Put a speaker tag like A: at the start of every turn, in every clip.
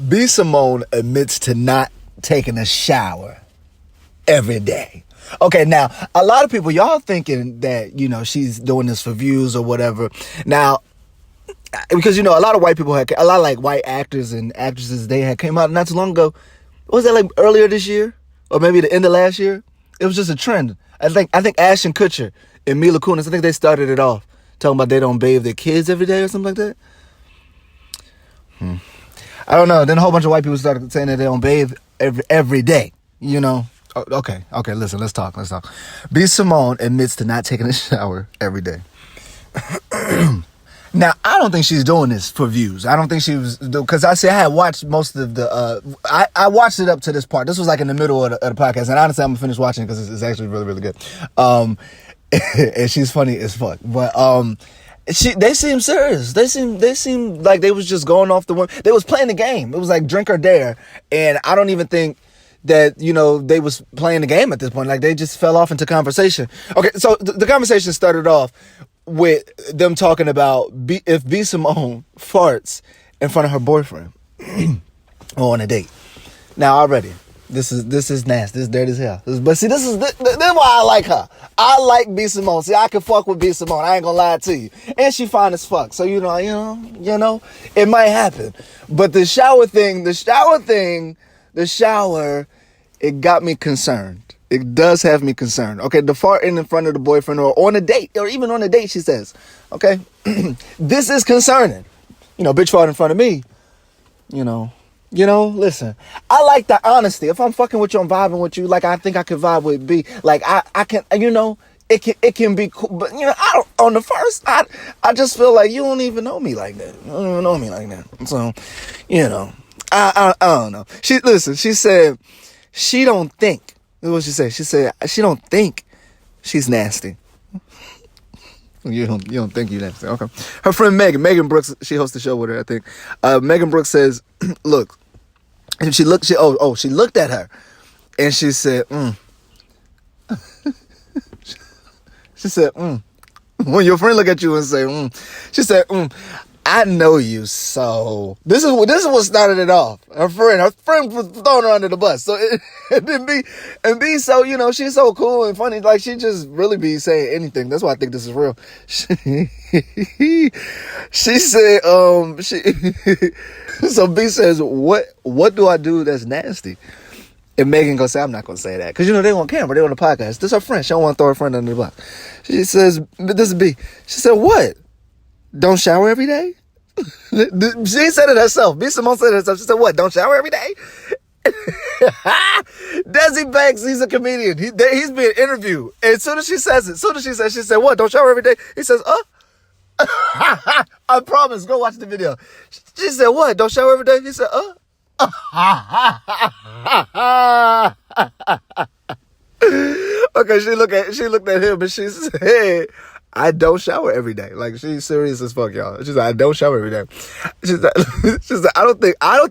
A: B. Simone admits to not taking a shower every day. Okay, now, a lot of people, y'all thinking that, she's doing this for views or whatever. Now, because, a lot of white people a lot of, like, white actors and actresses, they had came out not too long ago. Was that, like, earlier this year? Or maybe the end of last year? It was just a trend. I think Ashton Kutcher and Mila Kunis, I think they started it off, talking about they don't bathe their kids every day or something like that. I don't know. Then a whole bunch of white people started saying that they don't bathe every day, Okay, listen, let's talk. B. Simone admits to not taking a shower every day. Now, I don't think she's doing this for views. I don't think she was, because I had watched most of the, I watched it up to this part. This was like in the middle of the podcast, and honestly, I'm going to finish watching it because it's actually really, really good. And she's funny as fuck. But, they seem serious. They seem like they was just going off the one. They was playing the game. It was like drink or dare. And I don't even think that, they was playing the game at this point. Like, they just fell off into conversation. Okay, so the conversation started off with them talking about if B. Simone farts in front of her boyfriend or on a date. Now, already, this is nasty. This is dirty as hell. But see, this is why I like her. I like B. Simone. See, I can fuck with B. Simone. I ain't gonna lie to you. And she fine as fuck. So, it might happen. But the shower, it got me concerned. It does have me concerned. Okay, the farting in front of the boyfriend or on a date, or even on a date, she says. Okay, this is concerning. Bitch fart in front of me. Listen, I like the honesty. If I'm fucking with you, I'm vibing with you. Like, I think I can vibe with B. Like, I can, it can be cool. But, on the first, I just feel like you don't even know me like that. You don't even know me like that. So, I don't know. She said she don't think. That's what she said. She said she don't think she's nasty. You don't think you're nasty. Okay. Her friend Megan Brooks, she hosts the show with her, I think. Megan Brooks says, look, and she looked at her and she said, She said, When your friend look at you and say, she said, I know you, so this is what started it off. Her friend was throwing her under the bus. So B, so she's so cool and funny. Like, she just really be saying anything. That's why I think this is real. She said, so B says, what do I do that's nasty? And Megan gonna say, I'm not gonna say that, because they on camera, they on the podcast. This is her friend. She don't want to throw her friend under the bus. She says, this is B. She said, what? Don't shower every day? She said it herself. B. Simone said it herself. She said, what? Don't shower every day? Desi Banks, he's a comedian. He's being interviewed. And as soon as she says it, she said, what? Don't shower every day? He says, I promise. Go watch the video. She said, what? Don't shower every day? He said, Okay, she looked at him and she said, I don't shower every day. Like, she's serious as fuck, y'all. She's like, I don't shower every day. She's like, I don't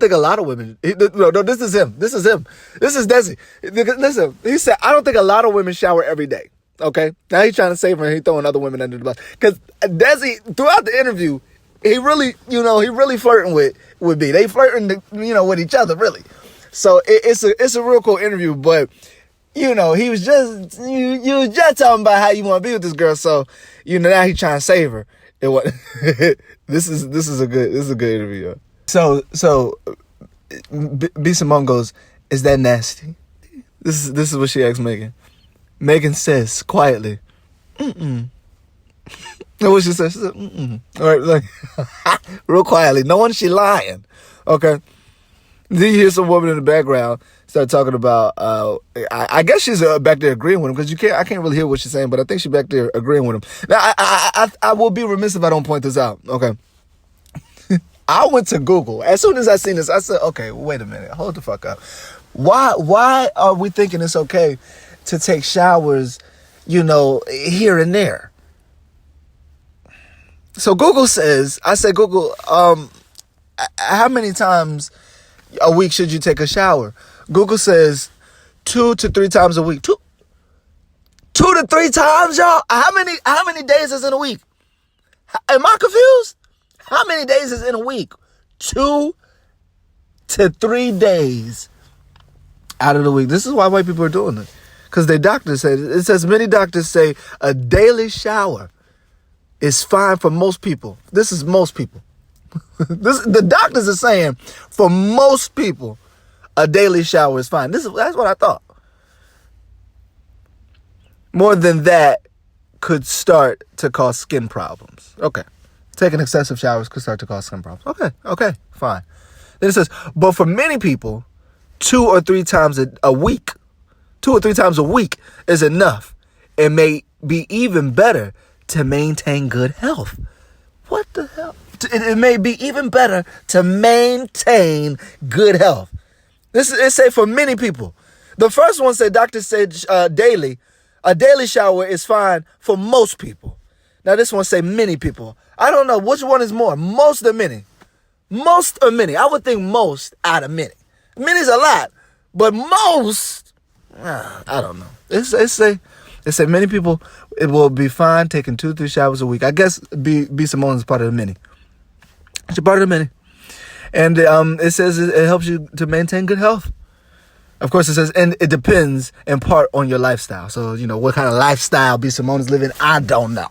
A: think a lot of women. No, this is him. This is Desi. Listen, he said, I don't think a lot of women shower every day. Okay, now he's trying to save her and he's throwing other women under the bus. Because Desi, throughout the interview, he really flirting with B. They flirting, with each other, really. So it's a real cool interview, but. He was just, you was just talking about how you want to be with this girl. So, now he's trying to save her. This is a good interview. Yo. So B. Simone goes, is that nasty? This is what she asked Megan. Megan says quietly, And what she said? She said, All right, like, real quietly. No one, she lying. Okay. Then you hear some woman in the background start talking about, I guess she's back there agreeing with him, because I can't really hear what she's saying, but I think she's back there agreeing with him. Now, I will be remiss if I don't point this out. Okay. I went to Google. As soon as I seen this, I said, okay, wait a minute. Hold the fuck up. Why are we thinking it's okay to take showers, here and there? So Google says, I said, Google, how many times a week should you take a shower? Google says 2 to 3 times a week. 2 to 3 times, y'all? How many days is in a week? Am I confused? How many days is in a week? 2 to 3 days out of the week. This is why white people are doing it. Because their doctors say, it says many doctors say a daily shower is fine for most people. This is most people. The doctors are saying for most people, a daily shower is fine. That's what I thought. More than that could start to cause skin problems. Okay. Taking excessive showers could start to cause skin problems. Okay, fine. Then it says, but for many people, 2 or 3 times a week, 2 or 3 times a week is enough. It may be even better to maintain good health. What the hell? It may be even better to maintain good health. It say for many people. The first one said, doctors said daily. A daily shower is fine for most people. Now this one say many people. I don't know which one is more, most or many. Most or many. I would think most out of many. Many's a lot, but most, I don't know. It say many people, it will be fine taking 2-3 showers a week. I guess B. Simone is part of the many. It's a part of the many. And it says it helps you to maintain good health. Of course, it says, and it depends in part on your lifestyle. So, what kind of lifestyle B. Simone is living, I don't know.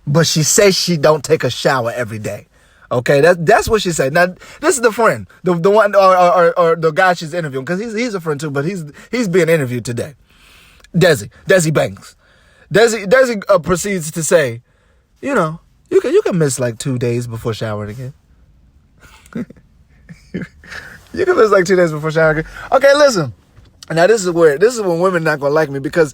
A: But she says she don't take a shower every day. Okay, that's what she said. Now, this is the friend, the one or the guy she's interviewing, because he's a friend too, but he's being interviewed today. Desi Banks. Desi proceeds to say, you can miss like 2 days before showering again. You can miss like 2 days before showering again. Okay, listen. Now this is weird. This is when women not gonna like me because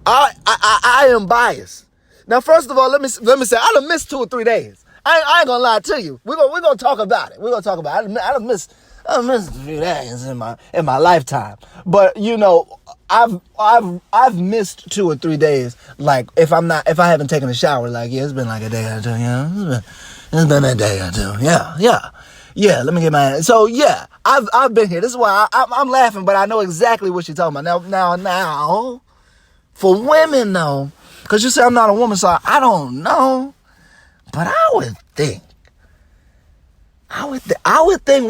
A: I am biased. Now, first of all, let me say I done missed 2 or 3 days. I ain't gonna lie to you. We're gonna talk about it. We're gonna talk about it. I done missed a few days in my lifetime. But I've missed 2 or 3 days. Like if I haven't taken a shower, like it's been like a day or two. It's been a day or two. Yeah. Let me get my. So yeah, I've been here. This is why I'm laughing, but I know exactly what she's talking about. Now, for women though, because you say I'm not a woman, so I don't know. But I would think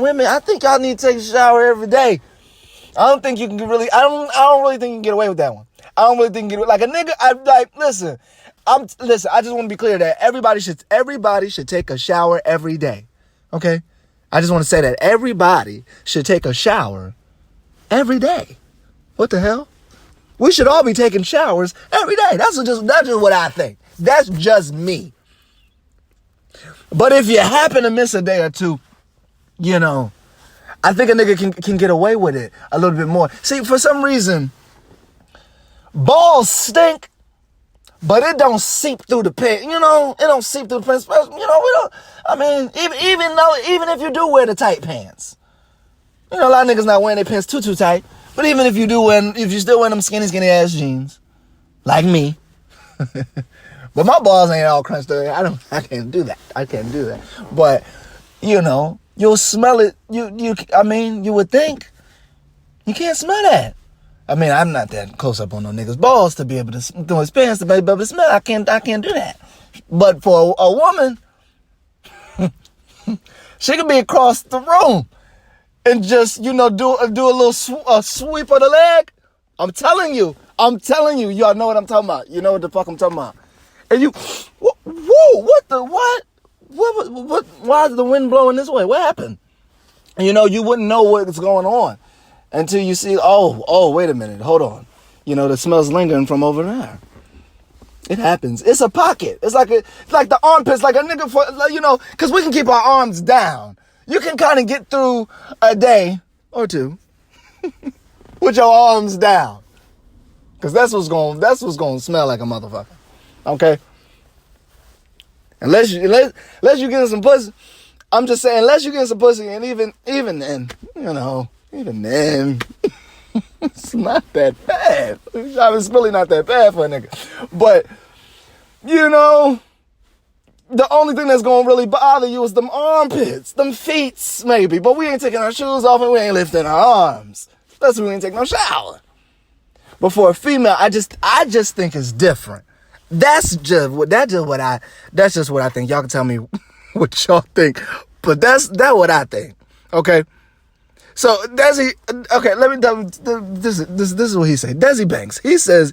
A: women, I think y'all need to take a shower every day. I don't think you can really, I don't really think you can get away with that one. I don't really think you can get, like a nigga, listen, I just want to be clear that everybody should take a shower every day. Okay? I just want to say that everybody should take a shower every day. What the hell? We should all be taking showers every day. That's just what I think. That's just me. But if you happen to miss a day or two, I think a nigga can get away with it a little bit more. See, for some reason, balls stink, but it don't seep through the pants. It don't seep through the pants. Even if you do wear the tight pants, a lot of niggas not wearing their pants too tight. But even if you still wear them skinny ass jeans, like me. But my balls ain't all crunched up. I can't do that. But, you'll smell it. You would think. You can't smell that. I'm not that close up on no niggas' balls to be able to, through his pants to be able to smell. I can't do that. But for a woman, she could be across the room and just, do a little sweep of the leg. I'm telling you, y'all know what I'm talking about. You know what the fuck I'm talking about. And what? Why is the wind blowing this way? What happened? And you wouldn't know what's going on until you see, wait a minute, hold on. The smell's lingering from over there. It happens. It's a pocket. It's like the armpits, like a nigga because we can keep our arms down. You can kind of get through a day or two with your arms down. Because that's what's going to smell like a motherfucker. Okay? Unless you get some pussy. I'm just saying, unless you get some pussy, and even then, even then, it's not that bad. It's really not that bad for a nigga. But, the only thing that's going to really bother you is them armpits, them feet, maybe. But we ain't taking our shoes off and we ain't lifting our arms. Especially we ain't taking no shower. But for a female, I just think it's different. That's just what I think. Y'all can tell me what y'all think. But that's what I think. Okay? So Desi, okay, let me tell you, this is what he said. Desi Banks, he says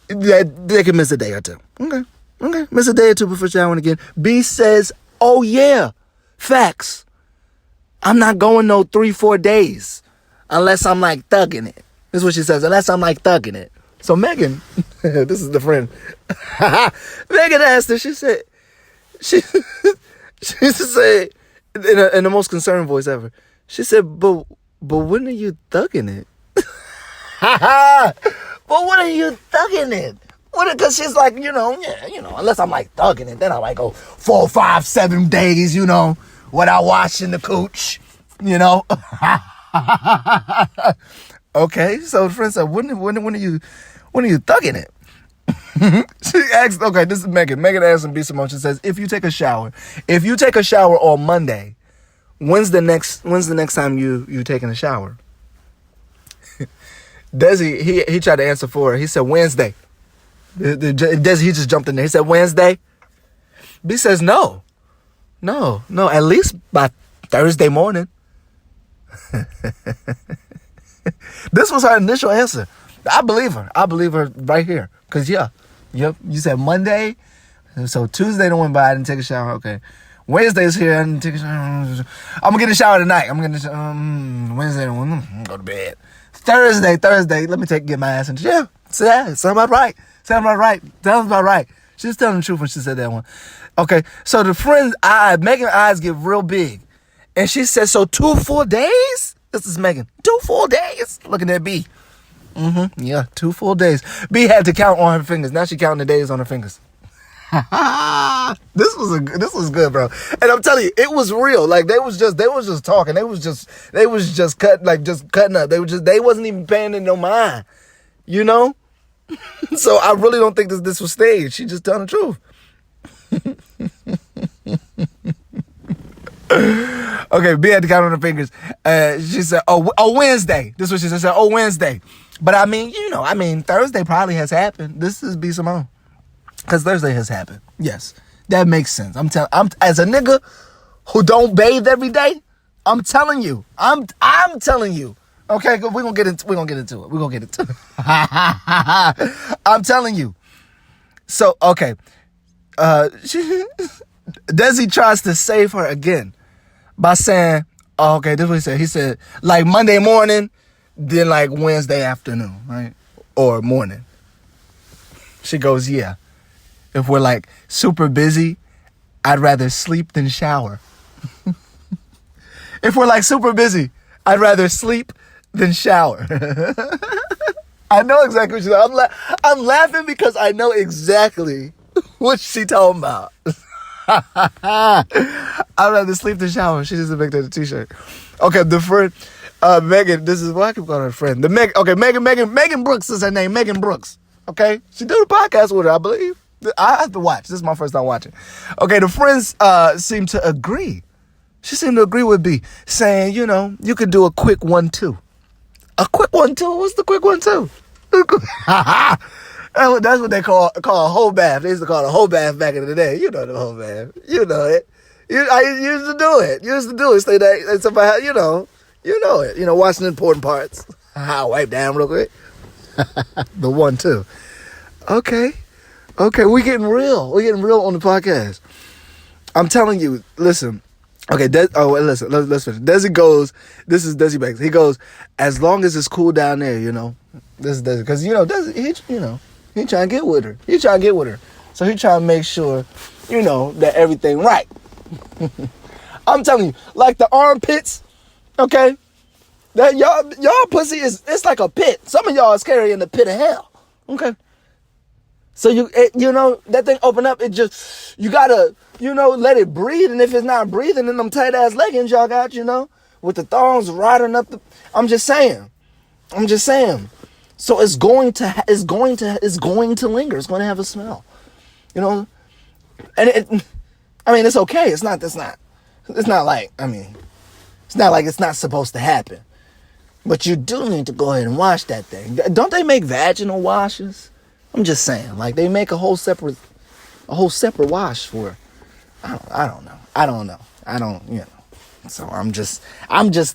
A: that they can miss a day or two. Okay, miss a day or two before showering again. B says, oh yeah, facts. I'm not going no 3-4 days unless I'm like thugging it. This is what she says, unless I'm like thugging it. So Megan, this is the friend. Megan asked her, she said, she said, in the most concerned voice ever, she said, but when are you thugging it? But when are you thugging it? Because she's like, unless I'm like thugging it, then I might go 4, 5, 7 days, without washing the cooch, Okay, so the friend said, when are you thugging it? She asked, okay, this is Megan. Megan asked B. Simone, she says, if you take a shower on Monday, when's the next time you taking a shower? Desi, he tried to answer for her. He said Wednesday. Desi, he just jumped in there. He said Wednesday. B says no, at least by Thursday morning. This was her initial answer. I believe her right here. Cause yep, you said Monday, so Tuesday don't went by. I didn't take a shower. Okay, Wednesday's here. I didn't take a shower. I'm gonna get a shower tonight. Wednesday. I'm gonna go to bed. Thursday. Let me get my ass in. Yeah, sound about right. Sounds about right. She's telling the truth when she said that one. Okay, so the friend's Megan's eyes get real big, and she said, "So 2 full days." This is Megan. 2 full days. Looking at B. Yeah, 2 full days. B had to count on her fingers. Now she counting the days on her fingers. This was good, bro. And I'm telling you, it was real. Like they was just talking. They was just cutting up. They wasn't even paying it no mind. So I really don't think this was staged. She just telling the truth. Okay, B had to count on her fingers. She said, oh, Wednesday. This is what she said. Oh, Wednesday. But I mean, Thursday probably has happened. This is B. Simone. Because Thursday has happened. Yes, that makes sense. I'm as a nigga who don't bathe every day, I'm telling you. I'm telling you. Okay, we're gonna get into it. I'm telling you. So, okay. Desi tries to save her again by saying, oh, okay, this is what he said. He said, like Monday morning, then like Wednesday afternoon, right? Or morning. She goes, yeah. If we're like super busy, I'd rather sleep than shower. If we're like super busy, I'd rather sleep than shower. I know exactly what she's saying. I'm laughing because I know exactly what she talking about. I'd rather sleep than shower. She just make that a t-shirt. Okay, the friend, Megan, this is what I keep calling her friend. Megan Brooks is her name. Megan Brooks. Okay? She did a podcast with her, I believe. I have to watch. This is my first time watching. Okay, the friends seem to agree. She seemed to agree with B, saying, you could do a quick 1-2. A quick 1-2? What's the quick 1-2? That's what they call a whole bath. They used to call it a whole bath back in the day. You know the whole bath. You know it. I used to do it. Stay there. Somebody, you know it. Watching important parts. I'll wipe down real quick. The 1-2. Okay, we getting real. We're getting real on the podcast. I'm telling you, listen. Okay, listen, let's finish. Desi goes, this is Desi Banks. He goes, as long as it's cool down there, This is Desi. Because, Desi, he trying to get with her. So he trying to make sure, that everything right. I'm telling you, like the armpits, okay? That y'all pussy it's like a pit. Some of y'all is carrying the pit of hell, okay? So that thing open up, it just, you gotta, let it breathe. And if it's not breathing in them tight ass leggings y'all got, with the thongs riding up I'm just saying. So it's going to linger. It's going to have a smell, and it's okay. It's not like it's not supposed to happen, but you do need to go ahead and wash that thing. Don't they make vaginal washes? I'm just saying, like they make a whole separate wash for. I don't know. So I'm just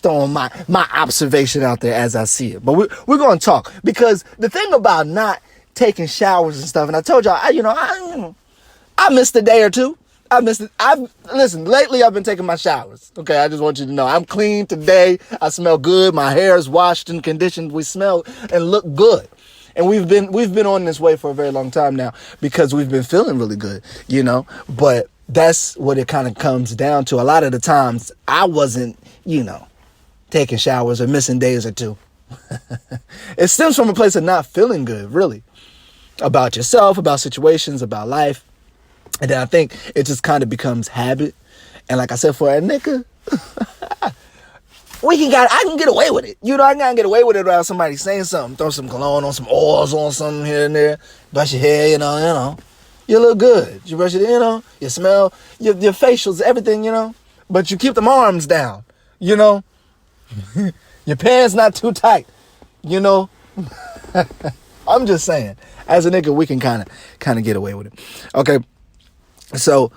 A: throwing my observation out there as I see it. But we're going to talk, because the thing about not taking showers and stuff, and I told y'all, I missed a day or two. Listen, lately I've been taking my showers. Okay, I just want you to know I'm clean today. I smell good. My hair is washed and conditioned. We smell and look good. And we've been on this way for a very long time now, because we've been feeling really good, but that's what it kind of comes down to. A lot of the times I wasn't, taking showers or missing days or two. It stems from a place of not feeling good, really, about yourself, about situations, about life. And then I think it just kind of becomes habit. And like I said, for a nigga, I can get away with it. I can get away with it without somebody saying something. Throw some cologne on, some oils on, something here and there. Brush your hair, You look good. You brush it, you smell, your facials, everything, But you keep them arms down, Your pants not too tight, I'm just saying. As a nigga, we can kind of get away with it. Okay. So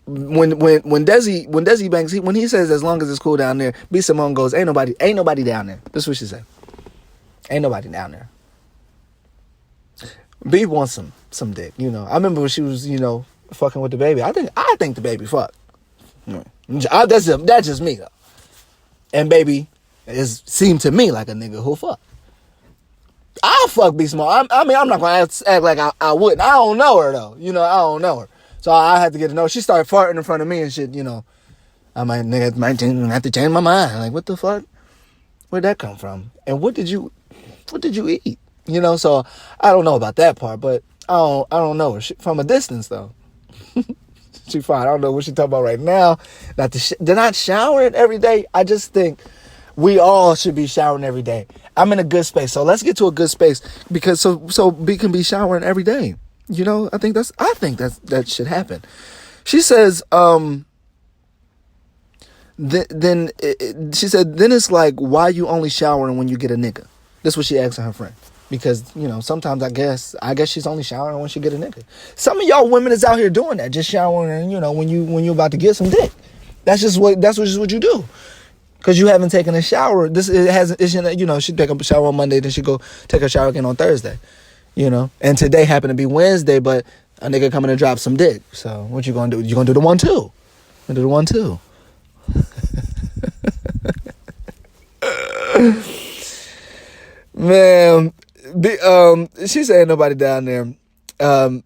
A: when Desi Banks, when he says as long as it's cool down there, B Simone goes, ain't nobody down there. That's what she said. Ain't nobody down there. B wants some dick, I remember when she was, fucking with the baby. I think the baby fucked. That's just me though. And baby seemed to me like a nigga who fucked. I'll fuck B Small. I'm not gonna act like I wouldn't. I don't know her though. I don't know her. So I had to get to know her. She started farting in front of me and shit, I might have to change my mind. Like, what the fuck? Where'd that come from? And what did you eat? So I don't know about that part, but I don't know her. From a distance though. She fine. I don't know what she talking about right now. They're not showering every day. I just think we all should be showering every day. I'm in a good space, so let's get to a good space, because so B can be showering every day. I think that should happen. She says, then she said, then it's like, why you only showering when you get a nigga? That's what she asked her friend. Because, sometimes I guess she's only showering when she get a nigga. Some of y'all women is out here doing that, just showering, when you about to get some dick. That's just what you do. Because you haven't taken a shower. She take a shower on Monday, then she go take a shower again on Thursday. And today happened to be Wednesday, but a nigga coming to drop some dick. So what you gonna do? You gonna do the 1-2? You gonna do the 1-2? Man, she said nobody down there. Well,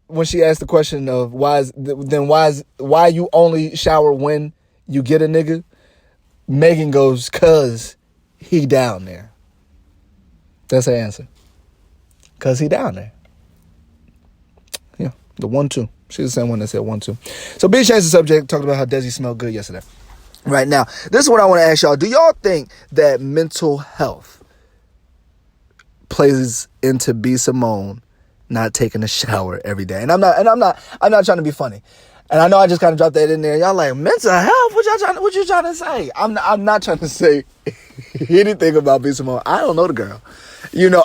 A: when she asked the question of why you only shower when you get a nigga, Megan goes, cause he down there. That's her answer. Cause he down there. Yeah, the 1-2. She's the same one that said 1-2. So B changed the subject, talked about how Desi smelled good yesterday. Right now, this is what I want to ask y'all. Do y'all think that mental health plays into B Simone not taking a shower every day? And I'm not trying to be funny. And I know I just kind of dropped that in there. Y'all like, mental health? What you trying to say? I'm not trying to say anything about B Simone. I don't know the girl.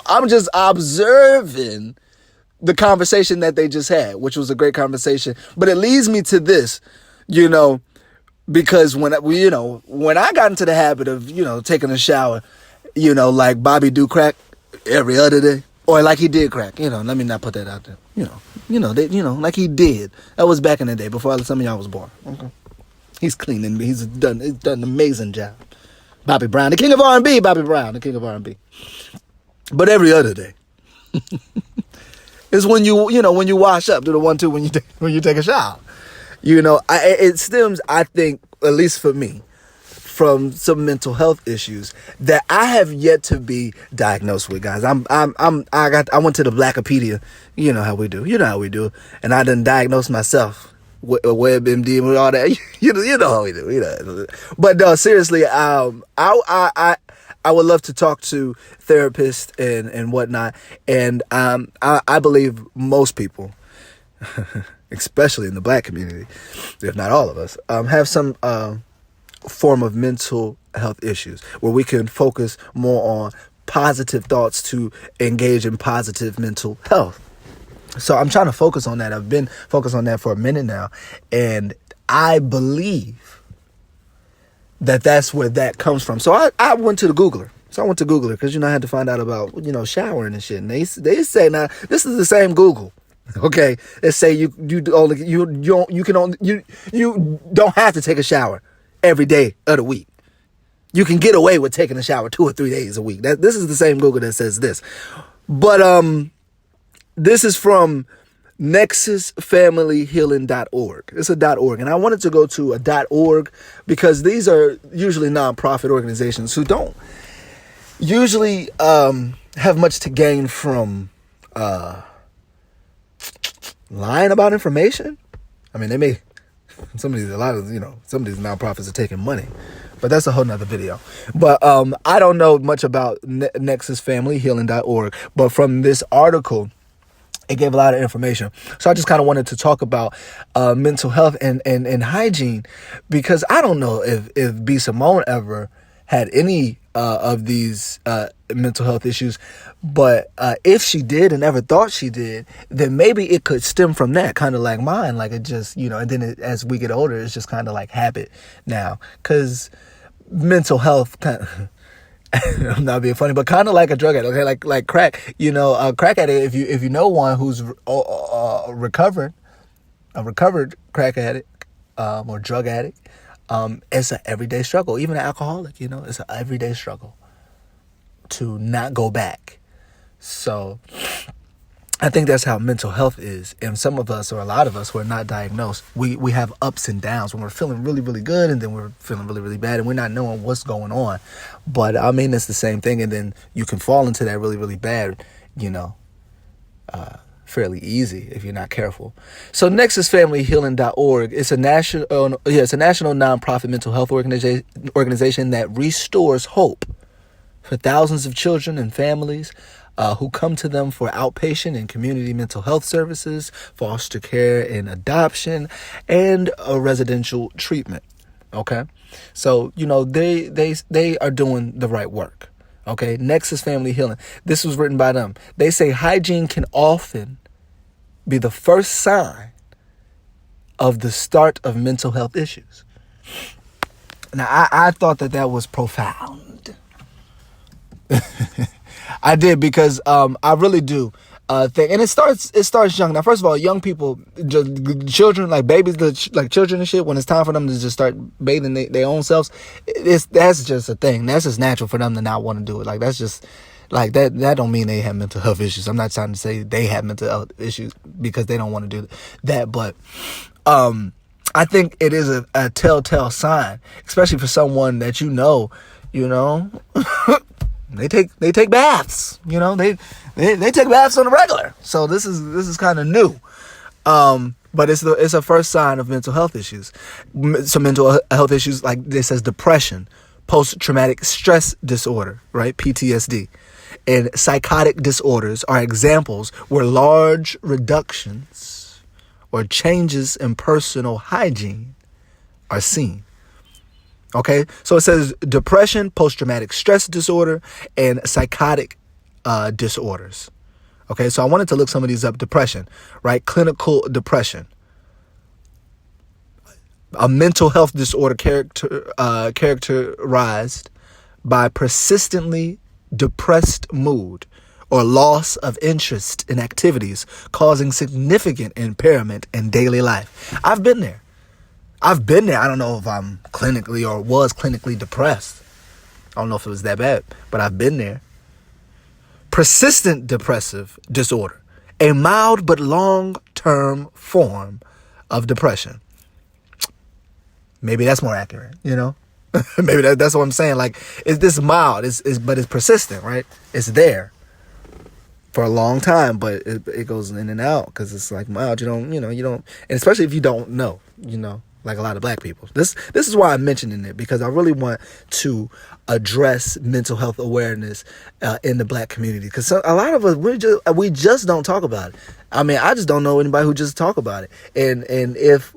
A: I'm just observing the conversation that they just had, which was a great conversation. But it leads me to this, because when I got into the habit of, taking a shower, like Bobby do crack every other day, or like he did crack, let me not put that out there, like he did. That was back in the day before some of y'all was born. Okay. He's cleaning. He's done an amazing job. Bobby Brown, the king of R&B, Bobby Brown, the king of R&B. But every other day. It's when when you wash up, do the 1-2 when you take a shower. It stems, I think, at least for me, from some mental health issues that I have yet to be diagnosed with, guys. I went to the Blackopedia, how we do, and I done diagnosed myself with WebMD and with all that. You know how we do. But no, seriously, I would love to talk to therapists and whatnot, and I believe most people, especially in the black community, if not all of us, have some form of mental health issues where we can focus more on positive thoughts to engage in positive mental health. So I'm trying to focus on that. I've been focused on that for a minute now, and I believe that that's where that comes from. So I went to the Googler. So I went to Googler because, I had to find out about, showering and shit. And they say, now, this is the same Google. Okay, they say you don't have to take a shower every day of the week. You can get away with taking a shower 2 or 3 days a week. This is the same Google that says this. But this is from nexusfamilyhealing.org. It's a .org, and I wanted to go to a .org because these are usually nonprofit organizations who don't usually have much to gain from lying about information. I mean, they may, some of these nonprofits are taking money, but that's a whole nother video. But I don't know much about nexusfamilyhealing.org, but from this article, it gave a lot of information. So I just kind of wanted to talk about mental health and hygiene, because I don't know if B. Simone ever had any of these mental health issues, but if she did and ever thought she did, then maybe it could stem from that, kind of like mine. Like, it just, and then as we get older, it's just kind of like habit now, because mental health kind of, I'm not being funny, but kind of like a drug addict, okay? Like crack, a crack addict, if you know one who's a recovered crack addict or drug addict, it's an everyday struggle. Even an alcoholic, it's an everyday struggle to not go back. So I think that's how mental health is. And some of us, or a lot of us who are not diagnosed, we have ups and downs when we're feeling really, really good, and then we're feeling really, really bad, and we're not knowing what's going on. But I mean, it's the same thing. And then you can fall into that really, really bad, fairly easy if you're not careful. So nexusfamilyhealing.org, it's a national nonprofit mental health organization that restores hope for thousands of children and families who come to them for outpatient and community mental health services, foster care and adoption, and a residential treatment. Okay, so they are doing the right work. Okay, Nexus Family Healing. This was written by them. They say hygiene can often be the first sign of the start of mental health issues. Now, I thought that was profound. I did, because I really do think, and it starts young. Now, first of all, young people, children, like babies, like children and shit, when it's time for them to just start bathing their own selves, that's just a thing. That's just natural for them to not want to do it. Like, that's just, like, that don't mean they have mental health issues. I'm not trying to say they have mental health issues because they don't want to do that, but I think it is a telltale sign, especially for someone that they take baths, they take baths on the regular. So this is kind of new. But it's a first sign of mental health issues. Some mental health issues, like this says depression, post-traumatic stress disorder, right? PTSD, and psychotic disorders are examples where large reductions or changes in personal hygiene are seen. Okay, so it says depression, post-traumatic stress disorder, and psychotic disorders. Okay, so I wanted to look some of these up. Depression, right? Clinical depression. A mental health disorder characterized by persistently depressed mood or loss of interest in activities, causing significant impairment in daily life. I've been there. I don't know if I'm clinically or was clinically depressed. I don't know if it was that bad, but I've been there. Persistent depressive disorder, a mild but long-term form of depression. Maybe that's more accurate, Maybe that's what I'm saying. Like, it's this mild, but it's persistent, right? It's there for a long time, but it goes in and out because it's like mild. You don't, and especially if you don't know, like a lot of black people. This is why I'm mentioning it, because I really want to address mental health awareness in the black community, because a lot of us we just don't talk about it. I mean, I just don't know anybody who just talk about it. And if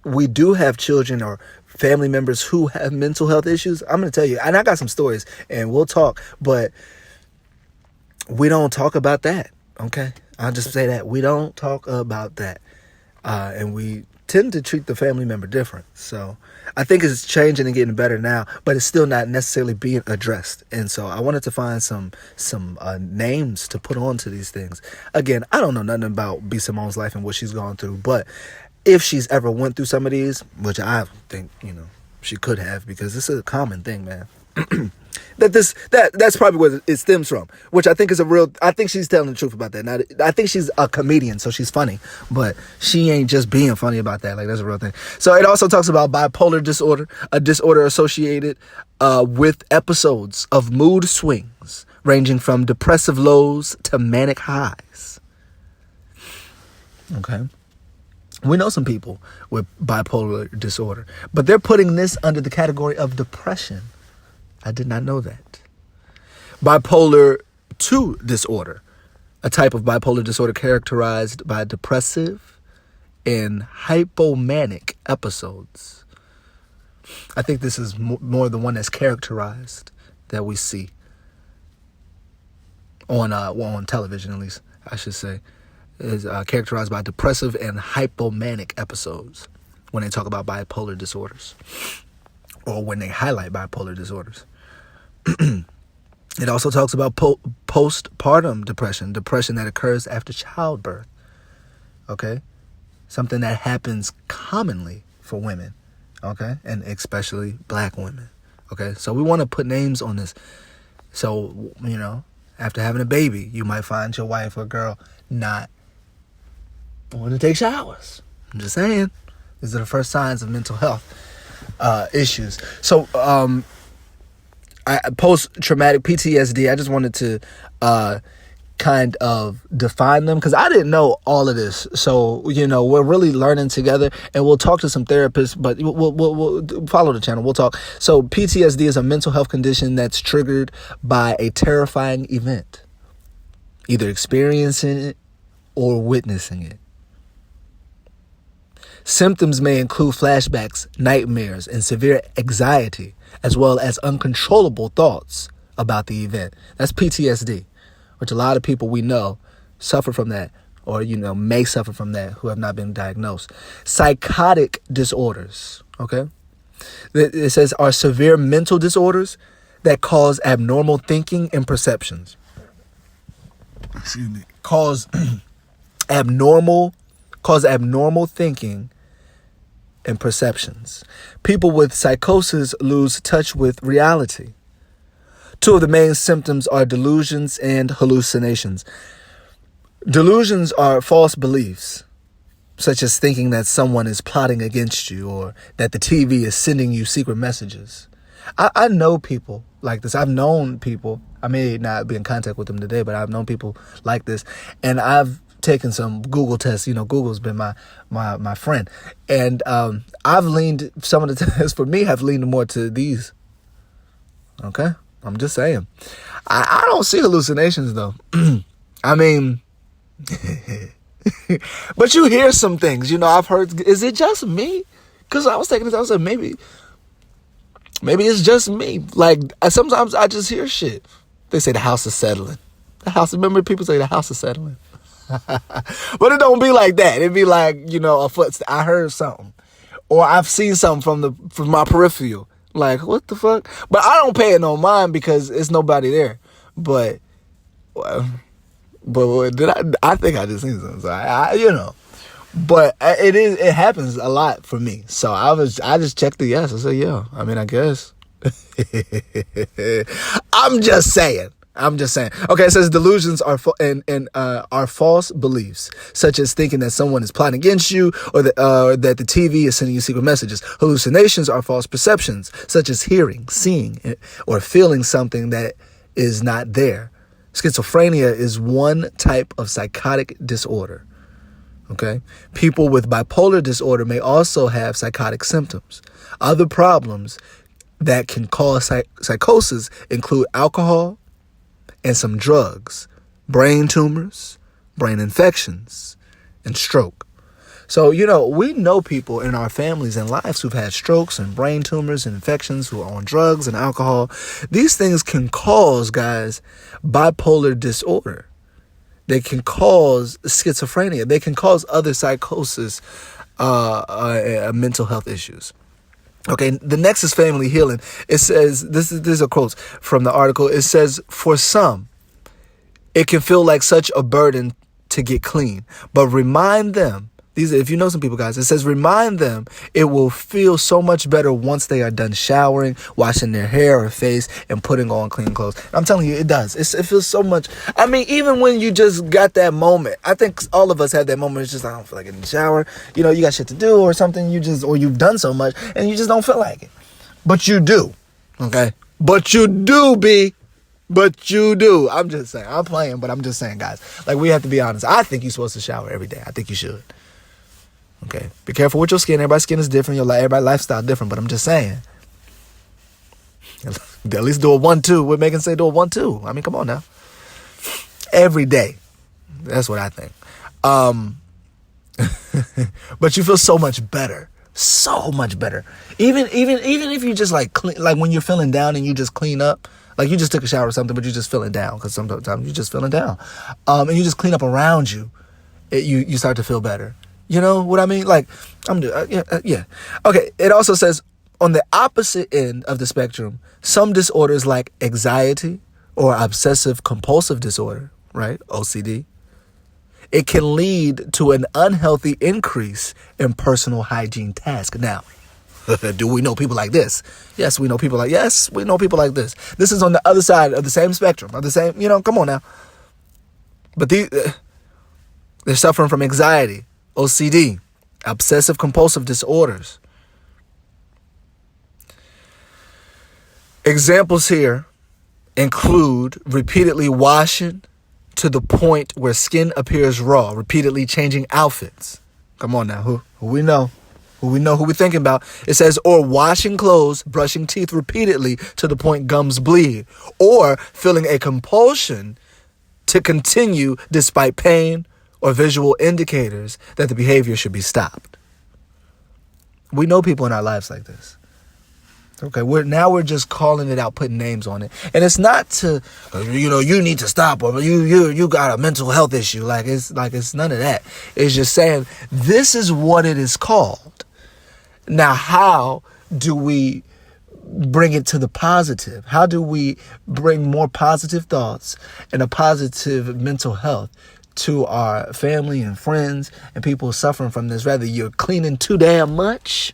A: we do have children or family members who have mental health issues, I'm going to tell you, and I got some stories, and we'll talk, but we don't talk about that. Okay, I'll just say that we don't talk about that, and we tend to treat the family member different. So I think it's changing and getting better now, but it's still not necessarily being addressed. And so I wanted to find some names to put on to these things. Again, I don't know nothing about B. Simone's life and what she's gone through, but if she's ever went through some of these, which I think, she could have, because it's a common thing, man. That's probably where it stems from, which I think is I think she's telling the truth about that. Now, I think she's a comedian, so she's funny, but she ain't just being funny about that. Like, that's a real thing. So it also talks about bipolar disorder, a disorder associated with episodes of mood swings ranging from depressive lows to manic highs. Okay. We know some people with bipolar disorder, but they're putting this under the category of depression. I did not know that. Bipolar 2 disorder, a type of bipolar disorder characterized by depressive and hypomanic episodes. I think this is more the one that's characterized that we see on television, at least, I should say, is characterized by depressive and hypomanic episodes when they talk about bipolar disorders or when they highlight bipolar disorders. It also talks about postpartum depression that occurs after childbirth. Okay? Something that happens commonly for women. Okay? And especially black women. Okay? So we want to put names on this. So, after having a baby, you might find your wife or girl not wanting to take showers. I'm just saying. These are the first signs of mental health issues. So, post-traumatic PTSD, I just wanted to kind of define them because I didn't know all of this. So, we're really learning together, and we'll talk to some therapists, but we'll follow the channel. We'll talk. So PTSD is a mental health condition that's triggered by a terrifying event, either experiencing it or witnessing it. Symptoms may include flashbacks, nightmares, and severe anxiety, as well as uncontrollable thoughts about the event. That's PTSD, which a lot of people we know suffer from that, or, may suffer from that, who have not been diagnosed. Psychotic disorders, okay? It says are severe mental disorders that cause abnormal thinking and perceptions. Excuse me. Cause abnormal thinking and perceptions. People with psychosis lose touch with reality. Two of the main symptoms are delusions and hallucinations. Delusions are false beliefs, such as thinking that someone is plotting against you or that the TV is sending you secret messages. I know people like this. I've known people. I may not be in contact with them today, but I've known people like this. And I've taken some Google tests. Google's been my friend. And I've leaned, some of the tests for me have leaned more to these. Okay? I'm just saying. I don't see hallucinations, though. I mean, but you hear some things. I've heard, is it just me? Because I was taking this, I was like, maybe it's just me. Like, sometimes I just hear shit. They say the house is settling. Remember people say the house is settling? But it don't be like that. It be like, a footstep. I heard something. Or I've seen something from my peripheral. Like, what the fuck? But I don't pay it no mind because it's nobody there. But did I think I just seen something. So But it happens a lot for me. So I just checked the yes. I said, yeah. I mean, I guess. I'm just saying. Okay, it says delusions are are false beliefs, such as thinking that someone is plotting against you or that the TV is sending you secret messages. Hallucinations are false perceptions, such as hearing, seeing, or feeling something that is not there. Schizophrenia is one type of psychotic disorder. Okay, people with bipolar disorder may also have psychotic symptoms. Other problems that can cause psychosis include alcohol and some drugs, brain tumors, brain infections, and stroke. So, we know people in our families and lives who've had strokes and brain tumors and infections, who are on drugs and alcohol. These things can cause, guys, bipolar disorder. They can cause schizophrenia. They can cause other psychosis mental health issues. Okay, the next is family healing. It says, these are quotes from the article. It says, for some, it can feel like such a burden to get clean, but remind them, if you know some people, guys, it says, remind them it will feel so much better once they are done showering, washing their hair or face, and putting on clean clothes. I'm telling you, it does. It feels so much. I mean, even when you just got that moment, I think all of us have that moment. It's just, I don't feel like getting in the shower. You know, you got shit to do or something. Or you've done so much and you just don't feel like it. But you do. Okay? But you do, B. But you do. I'm just saying. I'm playing, but I'm just saying, guys. Like, we have to be honest. I think you're supposed to shower every day. I think you should. Okay, be careful with your skin. Everybody's skin is different. Everybody's lifestyle different. But I'm just saying, at least do a 1-2. We're making say do a 1-2. I mean, come on now. Every day. That's what I think. But you feel so much better. So much better. Even if you just like clean, like when you're feeling down and you just clean up. Like you just took a shower or something, but you're just feeling down because sometimes you're just feeling down. And you just clean up around you. You start to feel better. You know what I mean? Like, yeah. Okay, it also says, on the opposite end of the spectrum, some disorders like anxiety or obsessive compulsive disorder, right, OCD, it can lead to an unhealthy increase in personal hygiene tasks. Now, do we know people like this? Yes, we know people like this. This is on the other side of the same spectrum, of the same, come on now. But they're suffering from anxiety, OCD, obsessive compulsive disorders. Examples here include repeatedly washing to the point where skin appears raw, repeatedly changing outfits. Come on now, who we know? Who we thinking about? It says, or washing clothes, brushing teeth repeatedly to the point gums bleed, or feeling a compulsion to continue despite pain or visual indicators that the behavior should be stopped. We know people in our lives like this. Okay, we're just calling it out, putting names on it, and it's not to, you need to stop, or you got a mental health issue. It's none of that. It's just saying this is what it is called. Now, how do we bring it to the positive? How do we bring more positive thoughts and a positive mental health to our family and friends and people suffering from this? Rather you're cleaning too damn much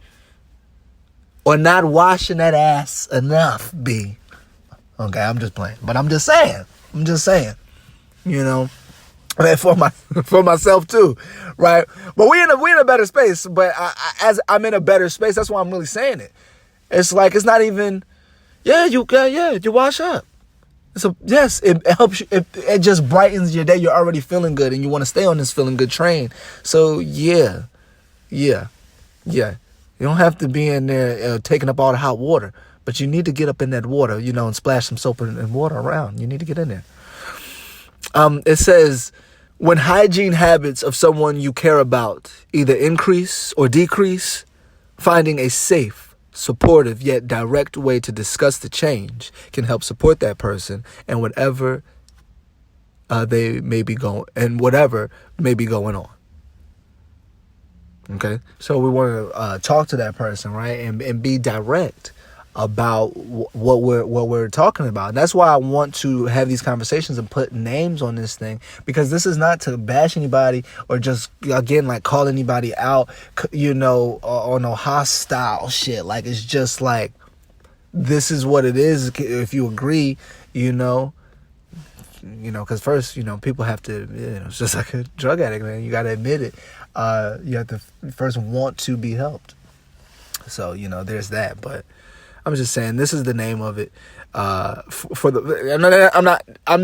A: or not washing that ass enough, B. Okay, I'm just playing. But I'm just saying. For myself too, right? But we're in a better space. But as I'm in a better space, that's why I'm really saying it. It's like, it's not even, you wash up. So yes, it helps you. It just brightens your day. You're already feeling good, and you want to stay on this feeling good train. So yeah. You don't have to be in there taking up all the hot water, but you need to get up in that water, and splash some soap and water around. You need to get in there. It says, when hygiene habits of someone you care about either increase or decrease, finding a safe, supportive yet direct way to discuss the change can help support that person and whatever may be going on. Okay, so we want to talk to that person, right, and be direct about what we're talking about. And that's why I want to have these conversations and put names on this thing, because this is not to bash anybody or just, again, like call anybody out, on no hostile shit. Like, it's just like, this is what it is. If you agree, because first, people have to, it's just like a drug addict, man. You got to admit it. You have to first want to be helped. So, there's that. But I'm just saying, this is the name of it. I'm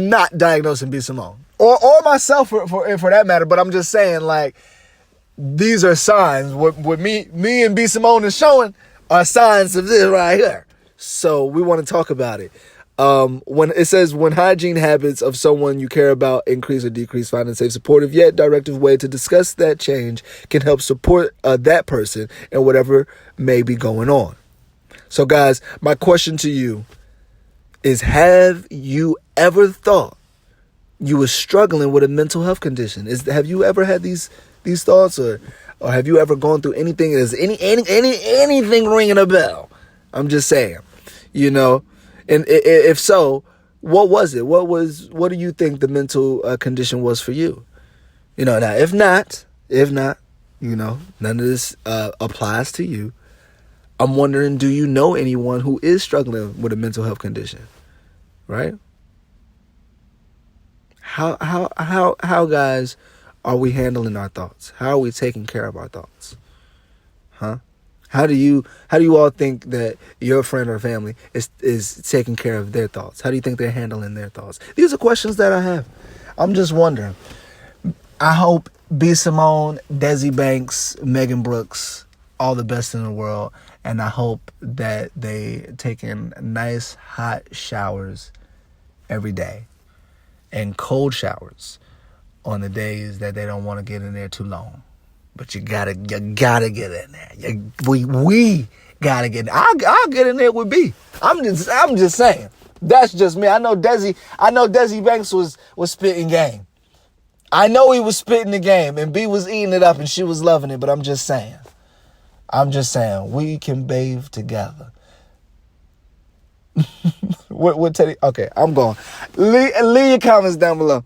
A: not diagnosing B. Simone or myself for that matter. But I'm just saying, like, these are signs. What me and B. Simone is showing are signs of this right here. So we want to talk about it. When it says, when hygiene habits of someone you care about increase or decrease, find a safe, supportive yet directive way to discuss that change can help support that person and whatever may be going on. So guys, my question to you is, have you ever thought you were struggling with a mental health condition? Have you ever had these thoughts? Or Or have you ever gone through anything? Is anything ringing a bell? I'm just saying, you know. And if so, what was it? What do you think the mental condition was for you? You know, now if not, you know, none of this applies to you. I'm wondering, do you know anyone who is struggling with a mental health condition? Right? How guys are we handling our thoughts? How are we taking care of our thoughts? Huh? How do you all think that your friend or family is taking care of their thoughts? How do you think they're handling their thoughts? These are questions that I have. I'm just wondering. I hope B. Simone, Desi Banks, Megan Brooks, all the best in the world. And I hope that they take in nice hot showers every day and cold showers on the days that they don't want to get in there too long. But you gotta get in there. We gotta get in. I'll get in there with B. I'm just saying. That's just me. I know Desi Banks was spitting game. I know he was spitting the game, and B was eating it up, and she was loving it. But I'm just saying, we can bathe together. What Teddy? Okay, I'm going. Leave your comments down below.